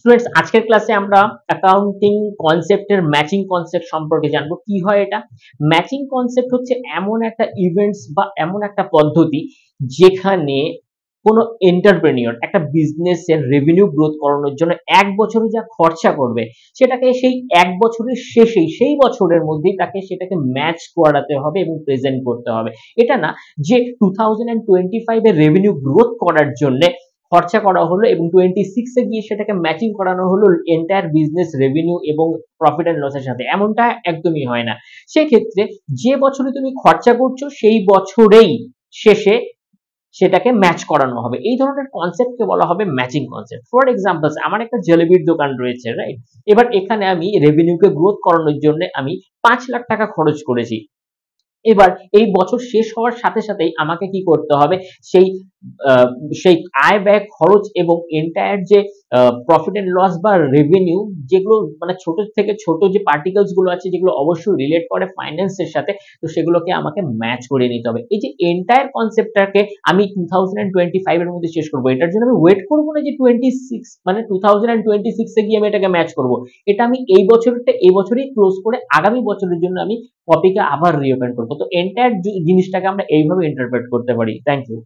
Students, আজকের ক্লাসে আমরা অ্যাকাউন্টিং কনসেপ্টের ম্যাচিং কনসেপ্ট সম্পর্কে জানবো। কি হয় এটা? ম্যাচিং কনসেপ্ট হচ্ছে এমন একটা ইভেন্টস বা এমন একটা পদ্ধতি যেখানে কোনো এন্টারপ্রেনিউর একটা বিজনেসের রেভিনিউ গ্রোথ করানোর জন্য ১ বছরে যা খরচা করবে সেটাকে সেই ১ বছরের শেষেই সেই বছরের মধ্যেই তাকে সেটাকে ম্যাচ করাতে হবে এবং প্রেজেন্ট করতে হবে। এটা না যে 2025 এর রেভিনিউ গ্রোথ করার জন্য খরচা করা হলো এবং 26 এ গিয়ে সেটাকে ম্যাচিং করানো হলো এন্টায়ার বিজনেস রেভিনিউ এবং প্রফিট এন্ড লসের সাথে। এমনটা একদমই হয় না। সেক্ষেত্রে যে বছরে তুমি খরচা করছো সেই বছরেই শেষে সেটাকে ম্যাচ করানো হবে। এই ধরনের কনসেপ্টকে বলা হবে ম্যাচিং কনসেপ্ট। ফর এক্সাম্পলস, আমার একটা জলেবির দোকান রয়েছে, রাইট? এবার এখানে আমি রেভিনিউকে গ্রোথ করানোর জন্য আমি ৫ লাখ টাকা খরচ করেছি। এবার এই বছর শেষ হওয়ার সাথে সাথেই আমাকে কি করতে হবে, সেই সেই আয় ব্যয় খরচ এবং এন্টায়ার যে প্রফিট এন্ড লস বা রেভিনিউ, যেগুলো মানে ছোট থেকে ছোট যে পার্টিকেলস গুলো আছে যেগুলো অবশ্যই রিলেট করে ফাইন্যান্সের সাথে, তো সেগুলোকে আমাকে ম্যাচ করে নিতে হবে। এই যে এন্টায়ার কনসেপ্টটাকে আমি 2025 এর মধ্যে শেষ করব, এটার জন্য আমি ওয়েট করব না যে 26 মানে 2026 এ গিয়ে আমি এটাকে ম্যাচ করব। এটা আমি এই বছরটা এই বছরেই ক্লোজ করে আগামী বছরের জন্য আমি কপিকে আবার রিওপেন করব। তো এন্টায়ার জিনিসটাকে আমরা এইভাবে ইন্টারপ্রেট করতে পারি। Thank you.